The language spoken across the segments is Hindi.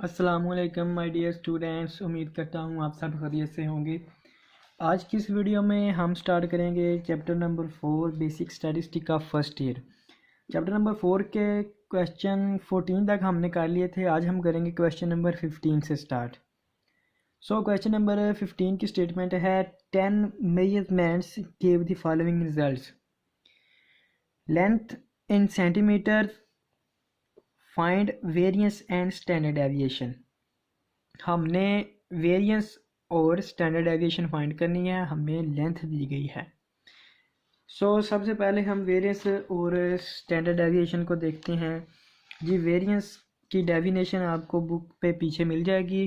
अस्सलामुअलैकुम माय डियर स्टूडेंट्स, उम्मीद करता हूँ आप सब खैरियत से होंगे। आज की इस वीडियो में हम स्टार्ट करेंगे चैप्टर नंबर 4 बेसिक स्टैटिस्टिक का फर्स्ट ईयर। चैप्टर नंबर 4 के क्वेश्चन 14 तक हमने कर लिए थे। आज हम करेंगे क्वेश्चन नंबर 15 से स्टार्ट। क्वेश्चन नंबर 15 की स्टेटमेंट है 10 measurements give the following results. Length in centimetre, find variance and standard deviation. हमने वेरिएंस और स्टैंडर्ड डेविएशन फाइंड करनी है, हमें लेंथ दी गई है। सबसे पहले हम वेरिएंस और स्टैंडर्ड डेविएशन को देखते हैं जी। वेरिएंस की डेफिनेशन आपको बुक पे पीछे मिल जाएगी।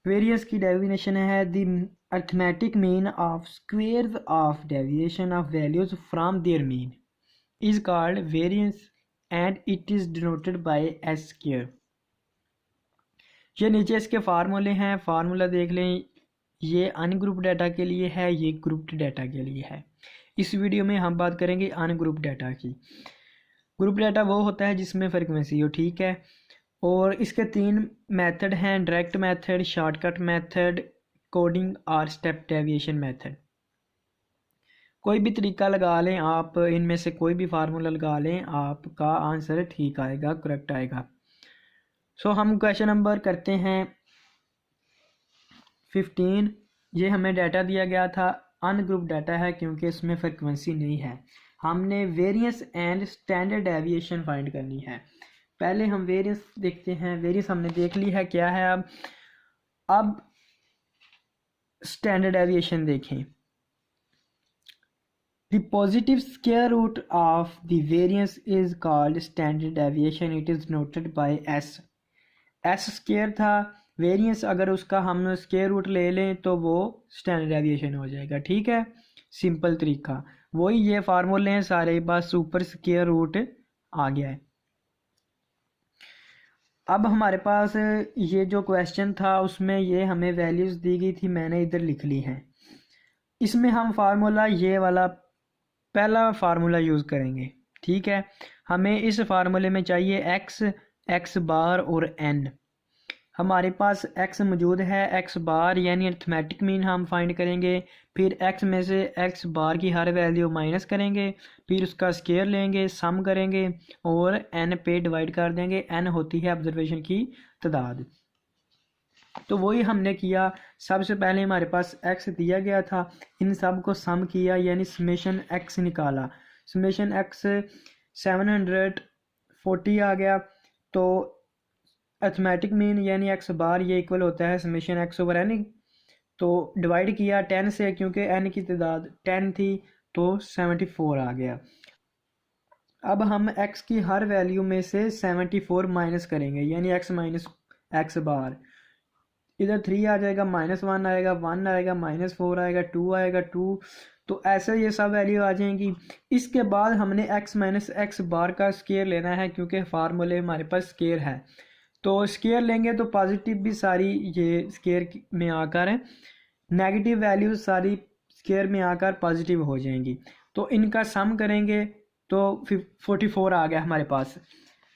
वेरिएंस की डेफिनेशन है the arithmetic mean of squares of deviation of values from there mean is called variance and it is denoted by S square. ये नीचे इसके फार्मूले हैं, फार्मूला देख लें। ये अनग्रुप डाटा के लिए है, ये ग्रुप्ड डाटा के लिए है। इस वीडियो में हम बात करेंगे अनग्रुप डाटा की। ग्रुप डाटा वो होता है जिसमें फ्रीक्वेंसी हो, ठीक है। और इसके 3 मेथड हैं, direct method, shortcut method, coding और स्टेप डेविएशन मेथड। कोई भी तरीका लगा लें आप, इनमें से कोई भी फार्मूला लगा लें, आपका आंसर ठीक आएगा, करेक्ट आएगा। हम क्वेश्चन नंबर करते हैं 15। ये हमें डाटा दिया गया था, अनग्रुप डाटा है क्योंकि इसमें फ्रीक्वेंसी नहीं है। हमने variance and standard deviation find करनी है। पहले हम वेरिएंस देखते हैं। वेरिएंस हमने देख ली है क्या है। अब स्टैंडर्ड डेविएशन देखें। The positive square root of the variance is called standard deviation. It is noted by S. S square था, वेरिएंस अगर उसका हम स्केयर रूट ले लें तो वो स्टैंडर्ड डेविएशन हो जाएगा, ठीक है। सिंपल तरीका वही, ये फार्मूले हैं सारे, बस ऊपर स्केयर रूट आ गया है। अब हमारे पास ये जो क्वेश्चन था उसमें ये हमें वैल्यूज दी गई थी, मैंने इधर लिख ली हैं। इसमें हम फार्मूला ये वाला पहला फार्मूला यूज़ करेंगे, ठीक है। हमें इस फार्मूले में चाहिए एक्स, एक्स बार और एन। हमारे पास एक्स मौजूद है, एक्स बार यानी अर्थमेटिक मीन हम फाइंड करेंगे। फिर एक्स में से एक्स बार की हर वैल्यू माइनस करेंगे, फिर उसका स्केयर लेंगे, सम करेंगे और एन पे डिवाइड कर देंगे। एन होती है ऑब्जर्वेशन की तादाद। तो वही हमने किया। सबसे पहले हमारे पास एक्स दिया गया था, इन सब को सम किया यानी समेशन एक्स निकाला। समेशन एक्स 740 आ गया। तो अर्थमेटिक मीन यानी एक्स बार ये इक्वल होता है समेशन एक्स ओवर एन। तो डिवाइड किया 10 से, क्योंकि एन की तादाद 10 थी तो 74 आ गया। अब हम एक्स की हर वैल्यू में से 74 माइनस करेंगे यानी एक्स माइनस एक्स बार। इधर 3 आ जाएगा, -1 आएगा, 1 आएगा, -4 आएगा, 2 आएगा, 2। तो ऐसे ये सब वैल्यू आ जाएंगी। इसके बाद हमने x माइनस एक्स बार का स्केयर लेना है, क्योंकि फार्मूले हमारे पास स्केयर है। तो स्केयर लेंगे तो पॉजिटिव भी सारी ये स्केयर में आकर है, नेगेटिव वैल्यूज सारी स्केयर में आकर पॉजिटिव हो जाएंगी। तो इनका सम करेंगे तो 44 आ गया हमारे पास।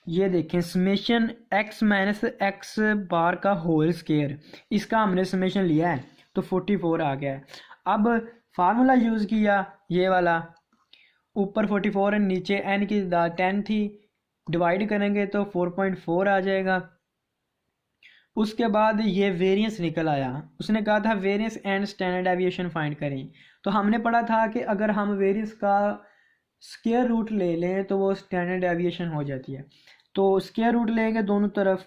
ये देखें, समेशन एक्स माइनस एक्स बार का होल स्केयर, इसका हमने समेशन लिया है तो 44 आ गया है। अब फार्मूला यूज़ किया ये वाला, ऊपर 44 है, नीचे एन की 10 थी, डिवाइड करेंगे तो 4.4 आ जाएगा। उसके बाद ये वेरिएंस निकल आया। उसने कहा था variance and standard deviation find करें। तो हमने पढ़ा था कि अगर हम वेरिएंस का स्क्वायर रूट ले लें तो वो स्टैंडर्ड डेविएशन हो जाती है। तो स्क्वायर रूट लेंगे दोनों तरफ,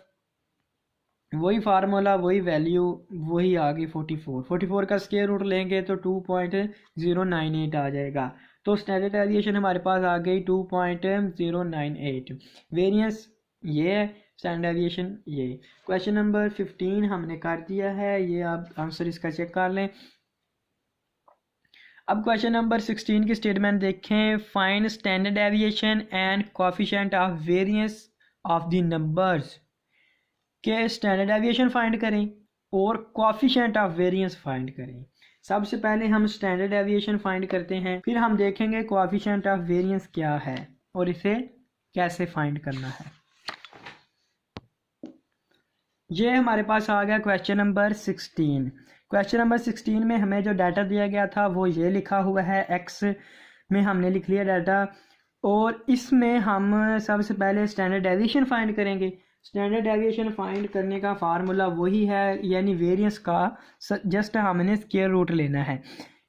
वही फार्मूला वही वैल्यू वही आ गई 44 का स्क्वायर रूट लेंगे तो 2.098 आ जाएगा। तो स्टैंडर्ड डेविएशन हमारे पास आ गई 2.098। वेरिएंस ये है, स्टैंडर्ड डेविएशन ये। क्वेश्चन नंबर 15 हमने कर दिया है, ये आप आंसर इसका चेक कर लें। अब क्वेश्चन नंबर 16 की स्टेटमेंट देखें। Find standard deviation and coefficient of variance of the numbers. के स्टैंडर्ड डेविएशन फाइंड करें और कोएफिशिएंट ऑफ वेरिएंस फाइंड करें। सबसे पहले हम स्टैंडर्ड डेविएशन फाइंड करते हैं, फिर हम देखेंगे कोएफिशिएंट ऑफ वेरिएंस क्या है और इसे कैसे फाइंड करना है। ये हमारे पास आ गया क्वेश्चन नंबर 16। क्वेश्चन नंबर 16 में हमें जो डाटा दिया गया था वो ये लिखा हुआ है, एक्स में हमने लिख लिया डाटा, और इसमें हम सबसे पहले स्टैंडर्ड डेविएशन फाइंड करेंगे। स्टैंडर्ड डेविएशन फाइंड करने का फार्मूला वही है, यानी वेरिएंस का जस्ट हमने स्क्वायर रूट लेना है।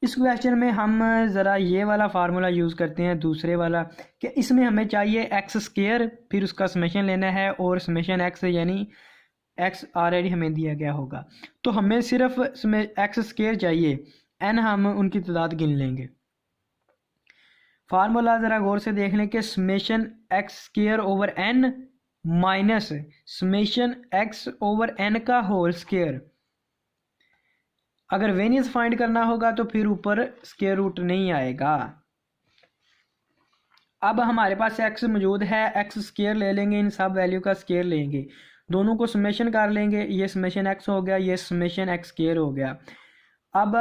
इस क्वेश्चन में हम ज़रा ये वाला फार्मूला यूज़ करते हैं, दूसरे वाला, कि इसमें हमें चाहिए एक्स स्क्वायर, फिर उसका समेशन लेना है, और समेशन एक्स यानी एक्स ऑलरेडी हमें दिया गया होगा, तो हमें सिर्फ एक्स स्क्वायर चाहिए, एन हम उनकी तादाद गिन लेंगे। फार्मूला ज़रा गौर से देख लें कि summation x square over n minus summation x over n का होल स्क्वायर। अगर वेरिएंस फाइंड करना होगा तो फिर ऊपर स्क्वायर रूट नहीं आएगा। अब हमारे पास एक्स मौजूद है, एक्स स्क्वायर ले लेंगे, इन सब वैल्यू का स्क्वायर लेंगे, दोनों को समेशन कर लेंगे, ये समेशन एक्स हो गया, ये समेशन एक्स स्क्वायर हो गया। अब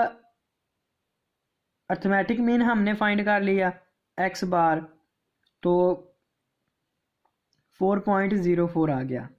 अर्थमेटिक मीन हमने फाइंड कर लिया एक्स बार, तो 4.04 आ गया।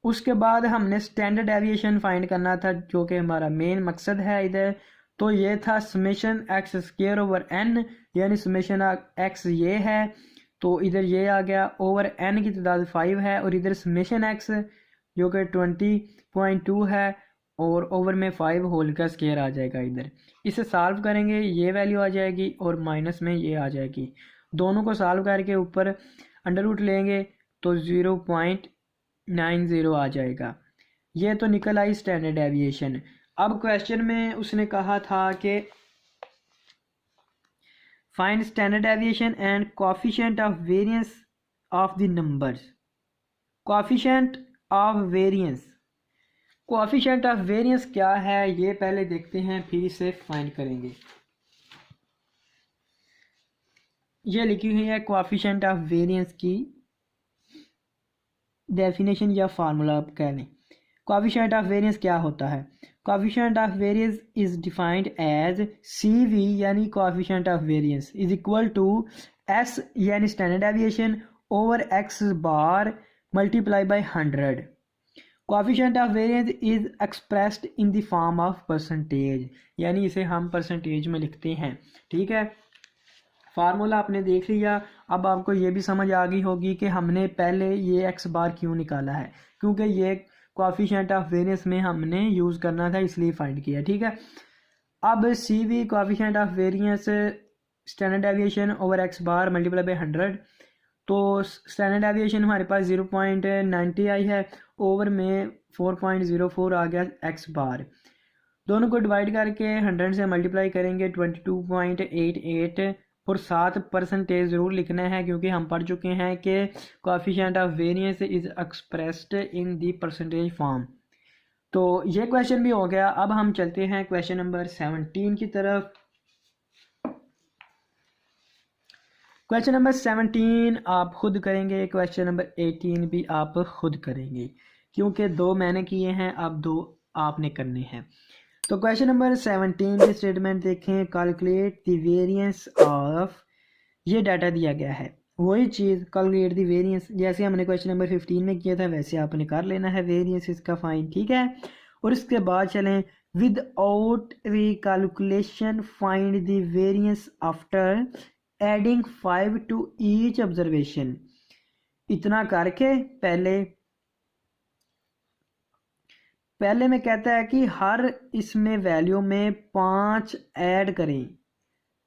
उसके बाद हमने स्टैंडर्ड डेविएशन फाइंड करना था, जो कि हमारा मेन मकसद है इधर, तो ये था summation x square over n, यानी समेशन एक्स ये है, तो इधर ये आ गया, ओवर एन की तादाद 5 है, और इधर समेशन एक्स जो कि 20.2 है, और ओवर में 5 होल का स्क्वायर आ जाएगा इधर। इसे सॉल्व करेंगे, ये वैल्यू आ जाएगी और माइनस में ये आ जाएगी, दोनों को सॉल्व करके ऊपर अंडर रूट लेंगे तो 0.90 आ जाएगा। ये तो निकल आई स्टैंडर्ड डेविएशन। अब क्वेश्चन में उसने कहा था कि find standard deviation and coefficient of variance of the numbers. Coefficient of variance, coefficient of variance क्या है ये पहले देखते हैं, फिर इसे फाइंड करेंगे। ये लिखी हुई है कोएफिशिएंट ऑफ वेरिएंस की डेफिनेशन या फार्मूला आप कह लें। कोएफिशिएंट ऑफ वेरिएंस क्या होता है? Coefficient of variance is defined as CV यानी coefficient of variance is equal to S यानी standard deviation over x bar multiply by 100। Coefficient of variance is expressed in the form of percentage, यानी इसे हम परसेंटेज में लिखते हैं। ठीक है, फार्मूला आपने देख लिया। अब आपको ये भी समझ आ गई होगी कि हमने पहले ये एक्स बार क्यों निकाला है, क्योंकि ये कोएफिशिएंट ऑफ वेरिएंस में हमने यूज़ करना था, इसलिए फाइंड किया। ठीक है, अब CV coefficient of variance standard deviation over x bar multiply by 100, तो स्टैंडर्ड डेविएशन हमारे पास 0.90 आई है, ओवर में 4.04 आ गया एक्स बार। दोनों को डिवाइड करके 100 से मल्टीप्लाई करेंगे 22.88, और 7% ज़रूर लिखना है, क्योंकि हम पढ़ चुके हैं कि coefficient of variance is expressed in the percentage form. तो ये क्वेश्चन भी हो गया। अब हम चलते हैं क्वेश्चन नंबर 17 की तरफ। क्वेश्चन नंबर 17 आप खुद करेंगे, क्वेश्चन नंबर 18 भी आप खुद करेंगे, क्योंकि 2 मैंने किए हैं, अब 2 आपने करने हैं। तो क्वेश्चन नंबर 17 की स्टेटमेंट देखें, कैलकुलेट द वेरिएंस ऑफ, ये डाटा दिया गया है, वही चीज़ कैलकुलेट द वेरिएंस, जैसे हमने क्वेश्चन नंबर 15 में किया था वैसे आपने कर लेना है वेरिएंस इसका फाइन। ठीक है, और इसके बाद चलें without recalculation find the variance after adding 5 to each observation. इतना करके पहले में कहता है कि हर इसमें वैल्यू में 5 ऐड करें,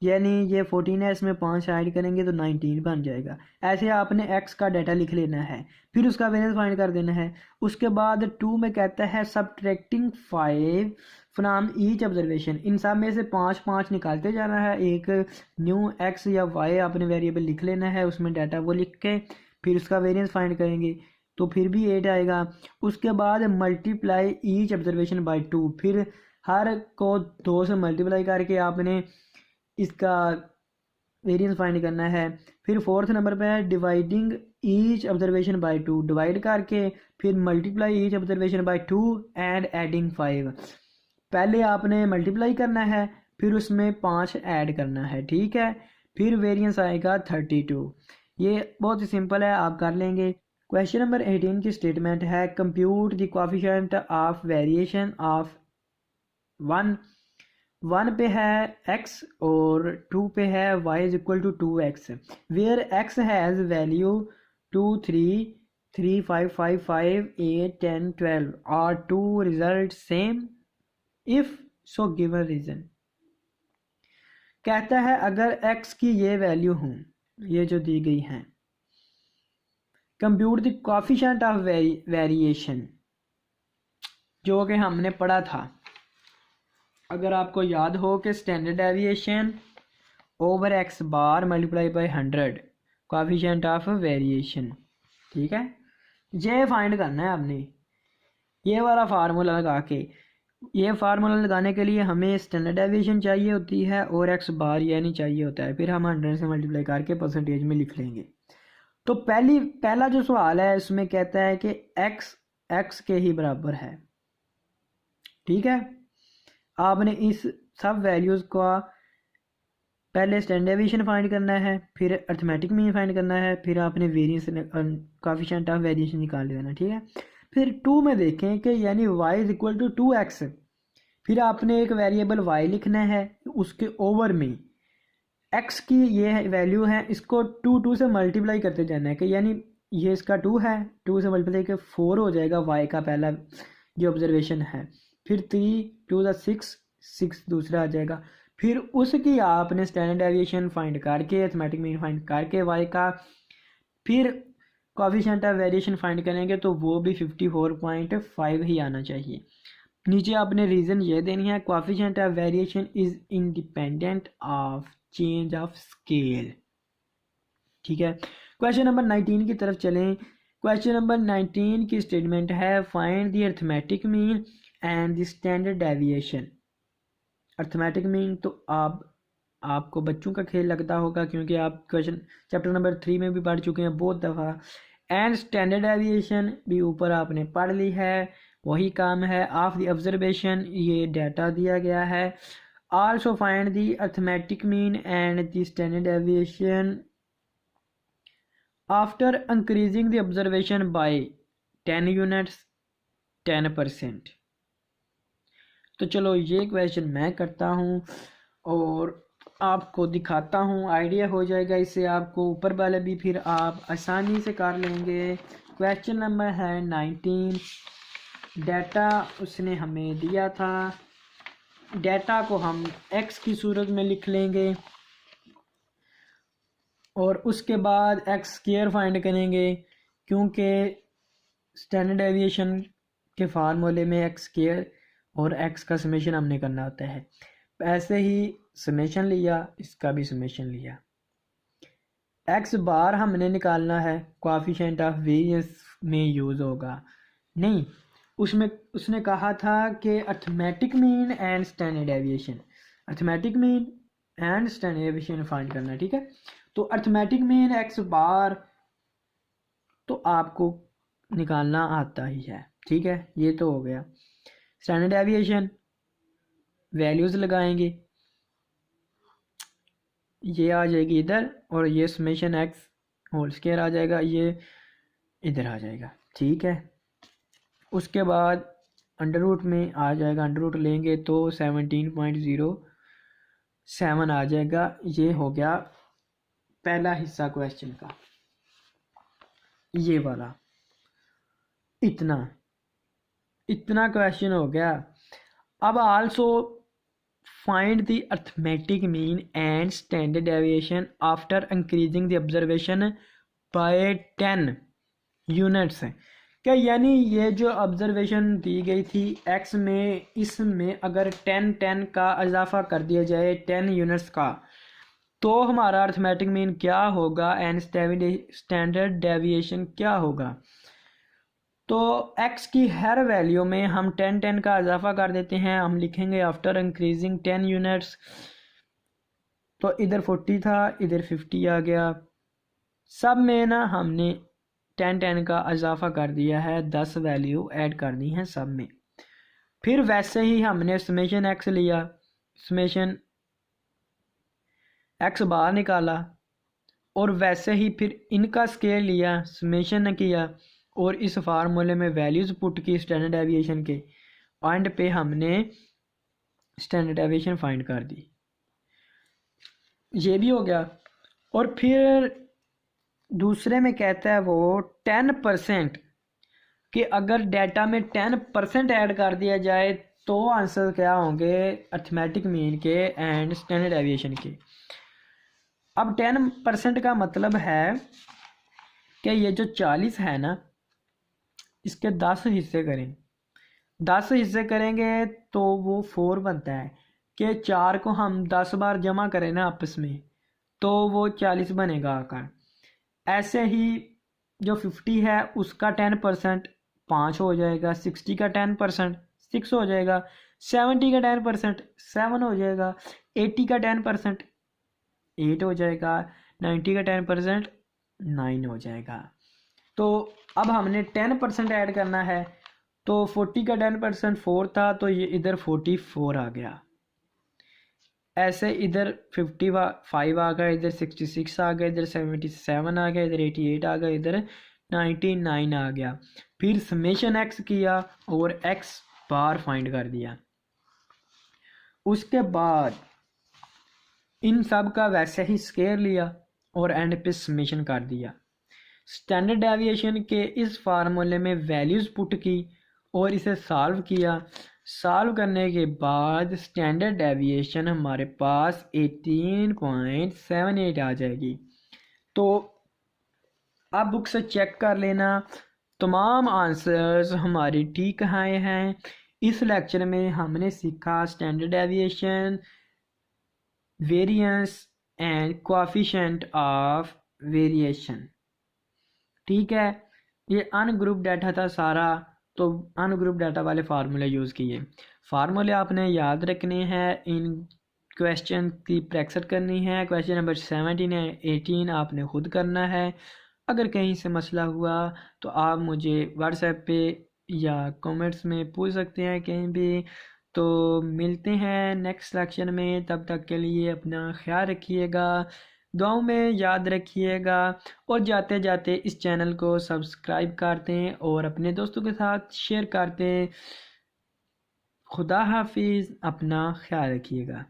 यानी ये 14 है, इसमें 5 ऐड करेंगे तो 19 बन जाएगा। ऐसे आपने x का डाटा लिख लेना है, फिर उसका वेरिएंस फाइंड कर देना है। उसके बाद 2 में कहता है सबट्रैक्टिंग 5 फ्रॉम ईच ऑब्जर्वेशन, इन सब में से 5 निकालते जाना है। एक न्यू x या y आपने वेरिएबल लिख लेना है, उसमें डाटा वो लिख के फिर उसका वेरिएंस फाइंड करेंगे तो फिर भी 8 आएगा। उसके बाद मल्टीप्लाई ईच ऑब्जर्वेशन बाय 2, फिर हर को 2 से मल्टीप्लाई करके आपने इसका वेरिएंस फाइंड करना है। फिर 4th नंबर पे है dividing each observation bye 2, divide करके फिर multiply each observation bye 2 and adding 5। पहले आपने मल्टीप्लाई करना है, फिर उसमें 5 ऐड करना है। ठीक है, फिर वेरिएंस आएगा 32। ये बहुत ही सिंपल है, आप कर लेंगे। क्वेश्चन नंबर 18 की स्टेटमेंट है compute the coefficient of variation of 1 पे है x और 2 पे है y is equal to 2x where x has value 2 3 3 5 5 5 8 10 12 और 2 result same if so given reason. कहता है अगर x की ये वैल्यू हों, ये जो दी गई हैं, compute the coefficient of variation, जो कि हमने पढ़ा था। अगर आपको याद हो कि standard deviation over x bar multiply by 100 coefficient of variation, ठीक है, ये फाइंड करना है आपने। ये वाला फार्मूला लगा के, ये फार्मूला लगाने के लिए हमें स्टैंडर्ड डेविएशन चाहिए होती है और एक्स बार ये नहीं चाहिए होता है, फिर हम 100 से मल्टीप्लाई करके परसेंटेज में लिख लेंगे। तो पहला जो सवाल है उसमें कहता है कि एक्स के ही बराबर है, ठीक है। आपने इस सब वैल्यूज़ का पहले स्टैंडर्ड डेविएशन फाइंड करना है, फिर अर्थमेटिक मीन फाइंड करना है, फिर आपने वेरिएंस कोफिशिएंट ऑफ वेरिएशन निकाल देना, ठीक है। फिर 2 में देखें कि यानी y is equal to 2x, फिर आपने एक वेरिएबल y लिखना है, उसके ओवर में x की ये वैल्यू है, इसको 2 से मल्टीप्लाई करते जाना है कि यानी ये इसका 2 है, 2 से मल्टीप्लाई के 4 हो जाएगा y का पहला जो ऑब्जर्वेशन है, फिर 3 2 6 6 दूसरा आ जाएगा, फिर उसकी आपने स्टैंडर्ड डेविएशन फाइंड करके अर्थमेटिक मीन फाइंड करके y का फिर कोफिशिएंट ऑफ वेरिएशन फाइंड करेंगे तो वो भी 54.5 ही आना चाहिए। नीचे आपने रीज़न ये देनी है coefficient of variation is independent of change of scale, ठीक है। क्वेश्चन नंबर 19 की तरफ चलें। क्वेश्चन नंबर 19 की स्टेटमेंट है find the arithmetic mean and the standard deviation. Arithmetic mean तो आपको बच्चों का खेल लगता होगा क्योंकि आप क्वेश्चन चैप्टर नंबर 3 में भी पढ़ चुके हैं बहुत दफ़ा, एंड स्टैंडर्ड डेविएशन भी ऊपर आपने पढ़ ली है, वही काम है। ऑफ द ऑब्जर्वेशन ये डाटा दिया गया है। Also find the arithmetic mean and the standard deviation after increasing the observation bye 10 units 10%। तो चलो ये क्वेश्चन मैं करता हूँ और आपको दिखाता हूँ, आइडिया हो जाएगा इससे आपको, ऊपर वाले भी फिर आप आसानी से कर लेंगे। क्वेश्चन नंबर है 19। डाटा उसने हमें दिया था, डाटा को हम x की सूरत में लिख लेंगे और उसके बाद एक्स स्क्वायर फाइंड करेंगे क्योंकि स्टैंडर्ड डेविएशन के फार्मूले में एक्स स्क्वायर और एक्स का समेशन हमने करना होता है। ऐसे ही समेशन लिया, इसका भी समेशन लिया। एक्स बार हमने निकालना है, कोफिशिएंट ऑफ वेरिएंस में यूज़ होगा नहीं, उसमें उसने कहा था कि arithmetic mean and standard deviation, arithmetic mean and standard deviation find करना, ठीक है। तो अर्थमेटिक मीन एक्स बार तो आपको निकालना आता ही है, ठीक है, ये तो हो गया। स्टैंडर्ड डेविएशन वैल्यूज़ लगाएंगे, ये आ जाएगी इधर और ये समेशन एक्स होल स्क्वायर आ जाएगा, ये इधर आ जाएगा, ठीक है। उसके बाद अंडर रूट में आ जाएगा, अंडर रूट लेंगे तो 17.07 आ जाएगा। ये हो गया पहला हिस्सा क्वेश्चन का, ये वाला इतना क्वेश्चन हो गया। अब also find the arithmetic mean and standard deviation after increasing the observation bye 10 units. क्या यानी ये जो ऑब्जर्वेशन दी गई थी एक्स में, इसमें अगर 10 का इजाफा कर दिया जाए 10 यूनिट्स का, तो हमारा अर्थमेटिक मीन क्या होगा एंड स्टैंडर्ड डेविएशन क्या होगा। तो x की हर वैल्यू में हम 10 का इजाफा कर देते हैं, हम लिखेंगे आफ्टर इंक्रीजिंग 10 यूनिट्स। तो इधर 40 था, इधर 50 आ गया, सब में ना हमने 10 का इजाफा कर दिया है, 10 वैल्यू ऐड करनी है सब में। फिर वैसे ही हमने समेशन x लिया, समेशन x बार निकाला और वैसे ही फिर इनका स्केल लिया, समेशन किया और इस फार्मूले में वैल्यूज़ पुट की स्टैंडर्ड डेविएशन के, एंड पे हमने स्टैंडर्ड डेविएशन फाइंड कर दी। ये भी हो गया। और फिर दूसरे में कहता है वो 10% कि अगर डाटा में 10% ऐड कर दिया जाए तो आंसर क्या होंगे अर्थमेटिक मीन के एंड स्टैंडर्ड डेविएशन के। अब 10% का मतलब है कि ये जो 40 है ना, इसके 10 हिस्से करें, 10 हिस्से करेंगे तो वो 4 बनता है कि 4 को हम 10 बार जमा करें ना आपस में तो वो 40 बनेगा आकर। ऐसे ही जो 50 है उसका 10% 5 हो जाएगा, 60 का 10% 6 हो जाएगा, 70 का 10% 7 हो जाएगा, 80 का 10% 8 हो जाएगा, 90 का 10% 9 हो जाएगा। तो अब हमने 10% ऐड करना है, तो 40 का 10% 4 था तो ये इधर 44 आ गया। ऐसे इधर 55 आ गया, इधर 66 आ गया, इधर 77 आ गया, इधर 88 आ गया, इधर 99 आ गया। फिर समेशन एक्स किया और एक्स बार फाइंड कर दिया। उसके बाद इन सब का वैसे ही स्केयर लिया और एंड पे समेशन कर दिया। स्टैंडर्ड डेविएशन के इस फार्मूले में वैल्यूज़ पुट की और इसे सॉल्व किया। सॉल्व करने के बाद स्टैंडर्ड डेविएशन हमारे पास 18.78 आ जाएगी। तो आप बुक से चेक कर लेना, तमाम आंसर्स हमारे ठीक आए हैं। इस लेक्चर में हमने सीखा standard deviation, variance and coefficient of variation. ठीक है, ये अनग्रुप डाटा था सारा, तो अनग्रुप डाटा वाले फार्मूले यूज़ किए। फार्मूले आपने याद रखने हैं, इन क्वेश्चन की प्रैक्टिस करनी है। क्वेश्चन नंबर 17 है 18 आपने खुद करना है। अगर कहीं से मसला हुआ तो आप मुझे व्हाट्सएप पे या कमेंट्स में पूछ सकते हैं कहीं भी। तो मिलते हैं नेक्स्ट लेक्चर में, तब तक के लिए अपना ख्याल रखिएगा, दुआओं में याद रखिएगा और जाते जाते इस चैनल को सब्सक्राइब कर दें और अपने दोस्तों के साथ शेयर कर दें। खुदा हाफिज़, अपना ख्याल रखिएगा।